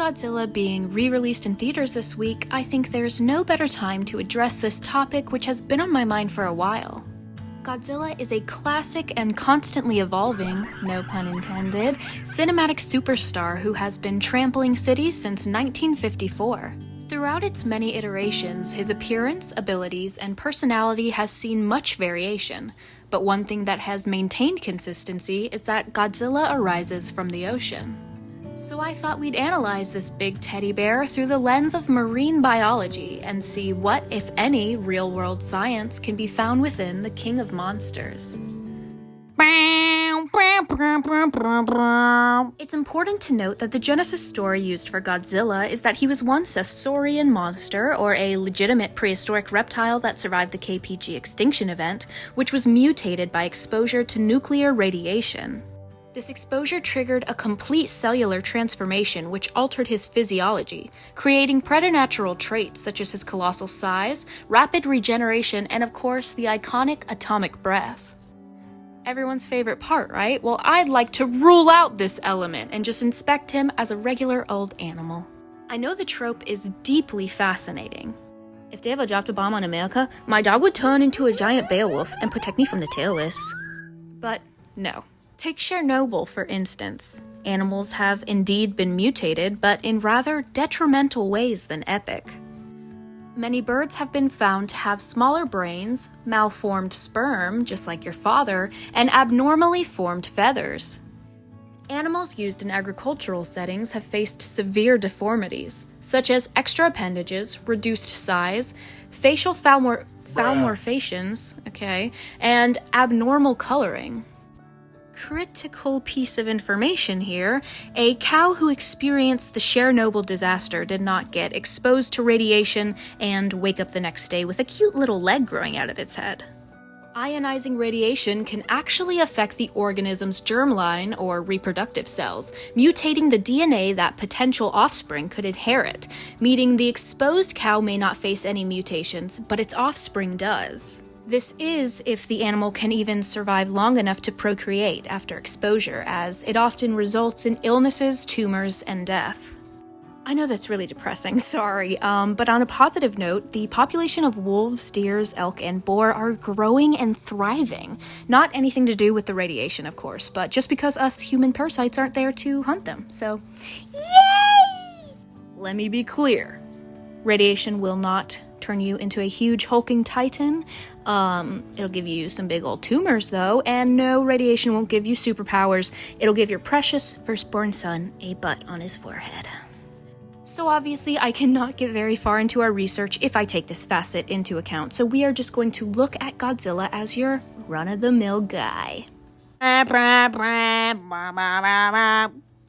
Godzilla being re-released in theaters this week, I think there's no better time to address this topic which has been on my mind for a while. Godzilla is a classic and constantly evolving, no pun intended, cinematic superstar who has been trampling cities since 1954. Throughout its many iterations, his appearance, abilities, and personality has seen much variation, but one thing that has maintained consistency is that Godzilla arises from the ocean. So I thought we'd analyze this big teddy bear through the lens of marine biology and see what, if any, real-world science can be found within the king of monsters. It's important to note that the genesis story used for Godzilla is that he was once a saurian monster, or a legitimate prehistoric reptile that survived the KPG extinction event, which was mutated by exposure to nuclear radiation. This exposure triggered a complete cellular transformation which altered his physiology, creating preternatural traits such as his colossal size, rapid regeneration, and of course the iconic atomic breath. Everyone's favorite part, right? Well, I'd like to rule out this element and just inspect him as a regular old animal. I know the trope is deeply fascinating. If they ever dropped a bomb on America, my dog would turn into a giant Beowulf and protect me from the terrorists. But no. Take Chernobyl, for instance. Animals have indeed been mutated, but in rather detrimental ways than epic. Many birds have been found to have smaller brains, malformed sperm, just like your father, and abnormally formed feathers. Animals used in agricultural settings have faced severe deformities, such as extra appendages, reduced size, facial malformations, and abnormal coloring. Critical piece of information here, a cow who experienced the Chernobyl disaster did not get exposed to radiation and wake up the next day with a cute little leg growing out of its head. Ionizing radiation can actually affect the organism's germline or reproductive cells, mutating the DNA that potential offspring could inherit, meaning the exposed cow may not face any mutations, but its offspring does. This is if the animal can even survive long enough to procreate after exposure, as it often results in illnesses, tumors, and death. I know that's really depressing, sorry, but on a positive note, the population of wolves, deers, elk, and boar are growing and thriving. Not anything to do with the radiation, of course, but just because us human parasites aren't there to hunt them, so yay! Let me be clear. Radiation will not turn you into a huge hulking titan. It'll give you some big old tumors though, and no, radiation won't give you superpowers. It'll give your precious firstborn son a butt on his forehead. So obviously I cannot get very far into our research if I take this facet into account, so we are just going to look at Godzilla as your run-of-the-mill guy.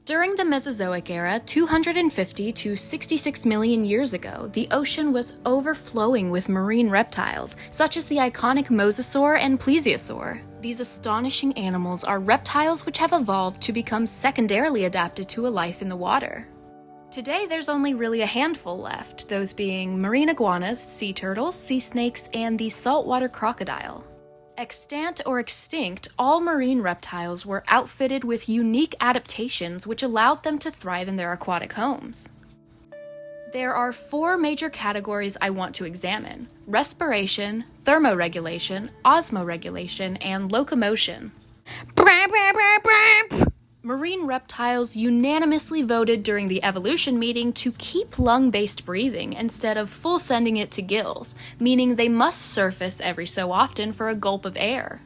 During the Mesozoic era, 250 to 66 million years ago, the ocean was overflowing with marine reptiles, such as the iconic mosasaur and plesiosaur. These astonishing animals are reptiles which have evolved to become secondarily adapted to a life in the water. Today, there's only really a handful left, those being marine iguanas, sea turtles, sea snakes, and the saltwater crocodile. Extant or extinct, all marine reptiles were outfitted with unique adaptations which allowed them to thrive in their aquatic homes. There are 4 major categories I want to examine: respiration, thermoregulation, osmoregulation, and locomotion. Marine reptiles unanimously voted during the evolution meeting to keep lung-based breathing instead of full sending it to gills, meaning they must surface every so often for a gulp of air.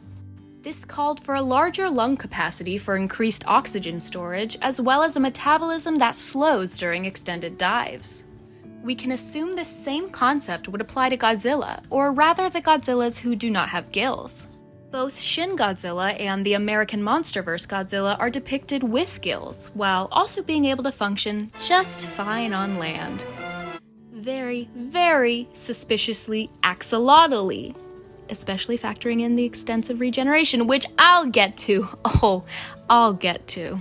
This called for a larger lung capacity for increased oxygen storage, as well as a metabolism that slows during extended dives. We can assume this same concept would apply to Godzilla, or rather the Godzillas who do not have gills. Both Shin Godzilla and the American MonsterVerse Godzilla are depicted with gills, while also being able to function just fine on land. Very, very suspiciously axolotl-y, especially factoring in the extensive regeneration, which I'll get to. Oh, I'll get to.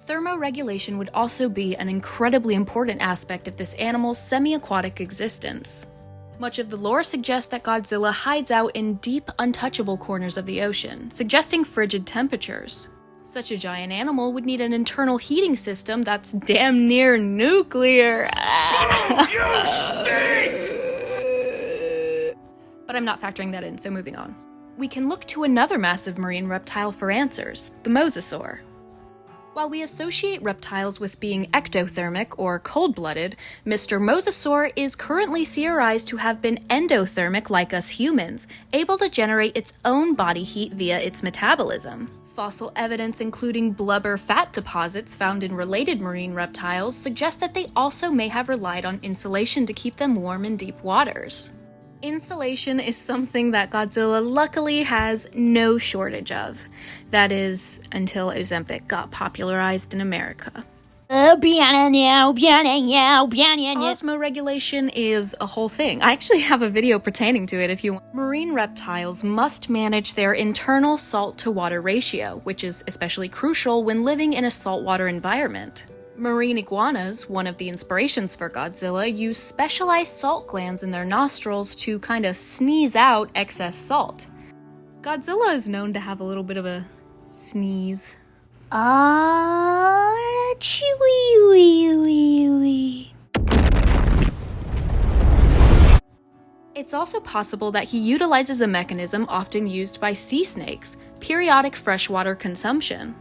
Thermoregulation would also be an incredibly important aspect of this animal's semi-aquatic existence. Much of the lore suggests that Godzilla hides out in deep, untouchable corners of the ocean, suggesting frigid temperatures. Such a giant animal would need an internal heating system that's damn near nuclear. You stink! But I'm not factoring that in, so moving on. We can look to another massive marine reptile for answers, the mosasaur. While we associate reptiles with being ectothermic or cold-blooded, Mr. Mosasaur is currently theorized to have been endothermic like us humans, able to generate its own body heat via its metabolism. Fossil evidence including blubber fat deposits found in related marine reptiles suggest that they also may have relied on insulation to keep them warm in deep waters. Insulation is something that Godzilla luckily has no shortage of. That is, until Ozempic got popularized in America. Osmoregulation is a whole thing. I actually have a video pertaining to it if you want. Marine reptiles must manage their internal salt-to-water ratio, which is especially crucial when living in a saltwater environment. Marine iguanas, one of the inspirations for Godzilla, use specialized salt glands in their nostrils to kind of sneeze out excess salt. Godzilla is known to have a little bit of a sneeze. It's also possible that he utilizes a mechanism often used by sea snakes, periodic freshwater consumption.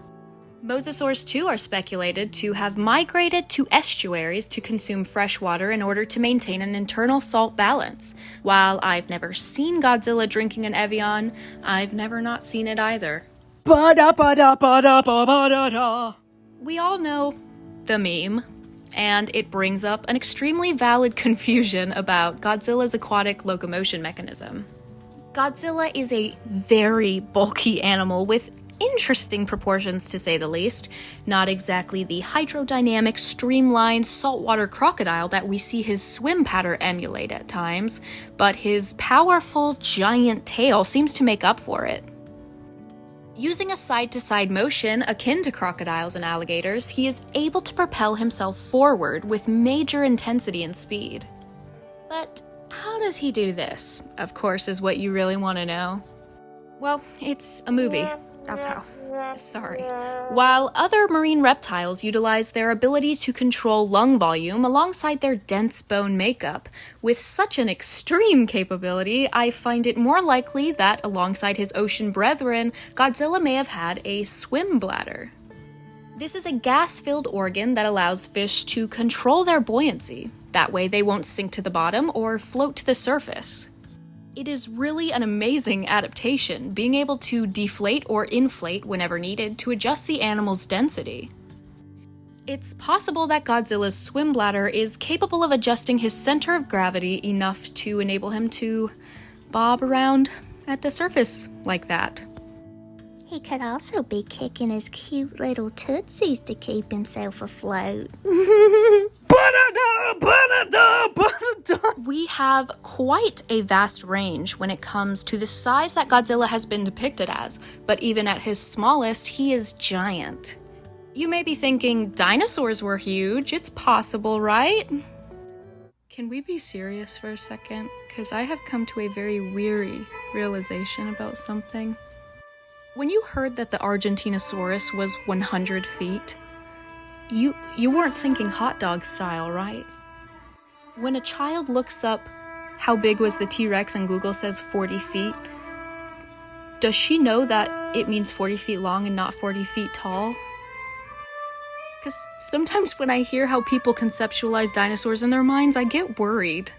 Mosasaurs too are speculated to have migrated to estuaries to consume fresh water in order to maintain an internal salt balance. While I've never seen Godzilla drinking an Evian, I've never not seen it either. We all know the meme, and it brings up an extremely valid confusion about Godzilla's aquatic locomotion mechanism. Godzilla is a very bulky animal with interesting proportions, to say the least. Not exactly the hydrodynamic, streamlined saltwater crocodile that we see his swim pattern emulate at times, but his powerful, giant tail seems to make up for it. Using a side-to-side motion akin to crocodiles and alligators, he is able to propel himself forward with major intensity and speed. But how does he do this? Of course, is what you really want to know. Well, it's a movie. That's how. Sorry. While other marine reptiles utilize their ability to control lung volume alongside their dense bone makeup, with such an extreme capability, I find it more likely that alongside his ocean brethren, Godzilla may have had a swim bladder. This is a gas-filled organ that allows fish to control their buoyancy. That way they won't sink to the bottom or float to the surface. It is really an amazing adaptation, being able to deflate or inflate whenever needed to adjust the animal's density. It's possible that Godzilla's swim bladder is capable of adjusting his center of gravity enough to enable him to bob around at the surface like that. He could also be kicking his cute little tootsies to keep himself afloat. We have quite a vast range when it comes to the size that Godzilla has been depicted as, but even at his smallest, he is giant. You may be thinking, dinosaurs were huge, it's possible, right? Can we be serious for a second? Because I have come to a very weary realization about something. When you heard that the Argentinosaurus was 100 feet, you weren't thinking hot dog style, right? When a child looks up how big was the T-Rex and Google says 40 feet, does she know that it means 40 feet long and not 40 feet tall? Because sometimes when I hear how people conceptualize dinosaurs in their minds, I get worried.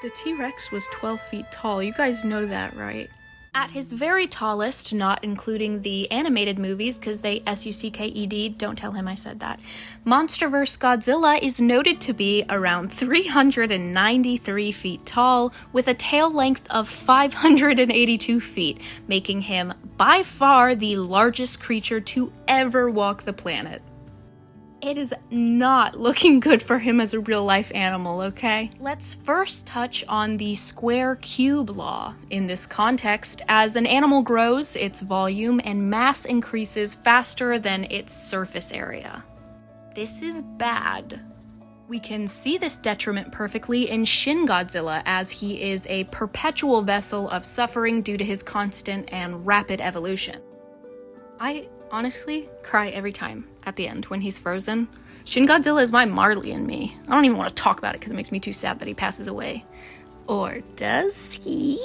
The T-Rex was 12 feet tall, you guys know that, right? At his very tallest, not including the animated movies, because they sucked, don't tell him I said that, MonsterVerse Godzilla is noted to be around 393 feet tall, with a tail length of 582 feet, making him by far the largest creature to ever walk the planet. It is not looking good for him as a real-life animal, okay? Let's first touch on the square-cube law. In this context, as an animal grows, its volume and mass increases faster than its surface area. This is bad. We can see this detriment perfectly in Shin Godzilla, as he is a perpetual vessel of suffering due to his constant and rapid evolution. I Honestly, cry every time at the end when he's frozen. Shin Godzilla is my Marley in me. I don't even want to talk about it because it makes me too sad that he passes away. Or does he?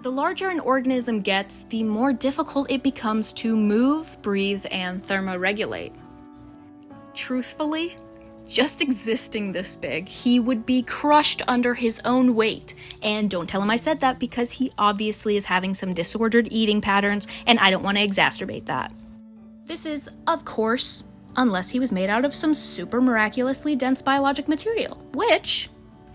The larger an organism gets, the more difficult it becomes to move, breathe, and thermoregulate. Truthfully, just existing this big, he would be crushed under his own weight. And don't tell him I said that because he obviously is having some disordered eating patterns, and I don't want to exacerbate that. This is, of course, unless he was made out of some super miraculously dense biologic material, which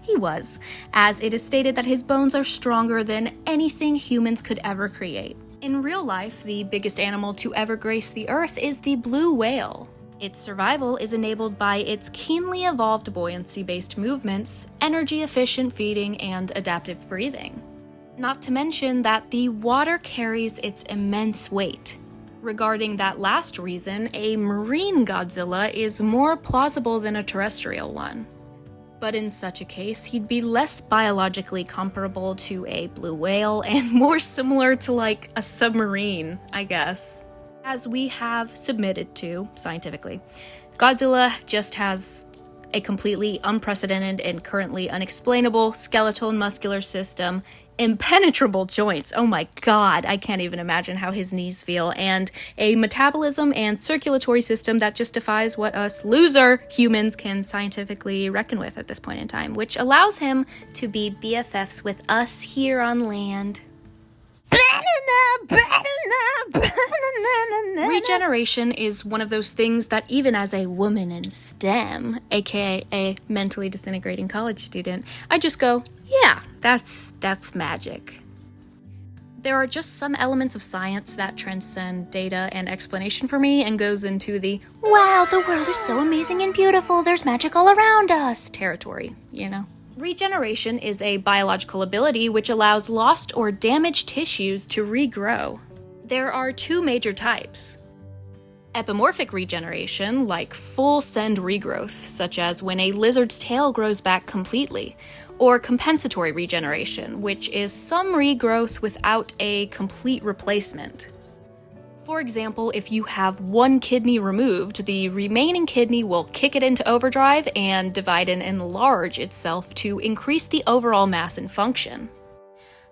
he was, as it is stated that his bones are stronger than anything humans could ever create. In real life, the biggest animal to ever grace the earth is the blue whale. Its survival is enabled by its keenly evolved buoyancy-based movements, energy-efficient feeding, and adaptive breathing. Not to mention that the water carries its immense weight. Regarding that last reason, a marine Godzilla is more plausible than a terrestrial one. But in such a case, he'd be less biologically comparable to a blue whale and more similar to, like, a submarine, I guess. As we have submitted to, scientifically, Godzilla just has a completely unprecedented and currently unexplainable skeletal and muscular system, impenetrable joints, oh my god, I can't even imagine how his knees feel, and a metabolism and circulatory system that just defies what us loser humans can scientifically reckon with at this point in time, which allows him to be BFFs with us here on land. Regeneration is one of those things that even as a woman in STEM, aka a mentally disintegrating college student, I just go, yeah, that's magic. There are just some elements of science that transcend data and explanation for me and goes into the, wow, the world is so amazing and beautiful, there's magic all around us territory, you know? Regeneration is a biological ability which allows lost or damaged tissues to regrow. There are two major types. Epimorphic regeneration, like full send regrowth, such as when a lizard's tail grows back completely, or compensatory regeneration, which is some regrowth without a complete replacement. For example, if you have one kidney removed, the remaining kidney will kick it into overdrive and divide and enlarge itself to increase the overall mass and function.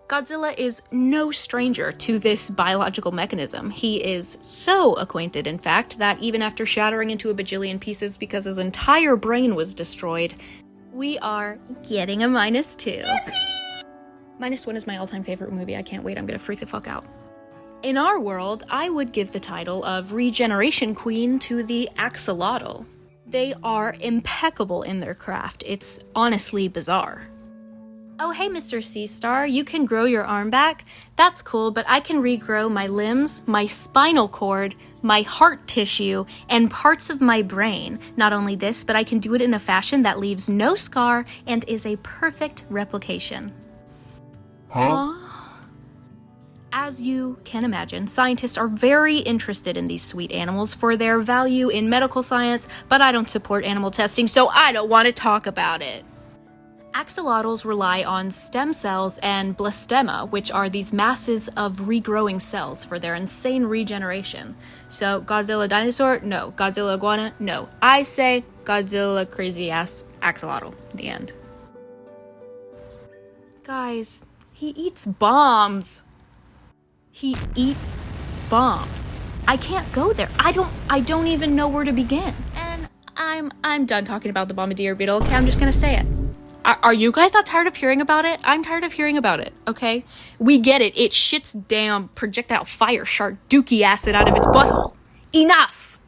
Godzilla is no stranger to this biological mechanism. He is so acquainted, in fact, that even after shattering into a bajillion pieces because his entire brain was destroyed, we are getting a -2. -1 is my all-time favorite movie. I can't wait. I'm gonna freak the fuck out. In our world, I would give the title of Regeneration Queen to the axolotl. They are impeccable in their craft. It's honestly bizarre. Oh, hey, Mr. Sea Star, you can grow your arm back? That's cool, but I can regrow my limbs, my spinal cord, my heart tissue, and parts of my brain. Not only this, but I can do it in a fashion that leaves no scar and is a perfect replication. Huh? As you can imagine, scientists are very interested in these sweet animals for their value in medical science, but I don't support animal testing, so I don't want to talk about it. Axolotls rely on stem cells and blastema, which are these masses of regrowing cells for their insane regeneration. So, Godzilla dinosaur? No. Godzilla iguana? No. I say Godzilla crazy-ass axolotl. The end. Guys, he eats bombs. He eats bombs. I can't go there. I don't even know where to begin. And I'm done talking about the bombardier beetle. Okay, I'm just gonna say it. Are you guys not tired of hearing about it? I'm tired of hearing about it, okay? We get it. It shits damn projectile fire shark dookie acid out of its butthole. Enough!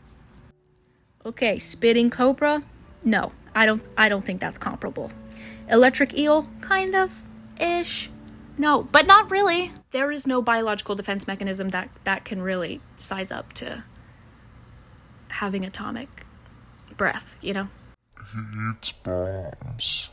Okay, spitting cobra? No, I don't think that's comparable. Electric eel? Kind of. Ish. No, but not really. There is no biological defense mechanism that can really size up to having atomic breath, you know? He eats bombs.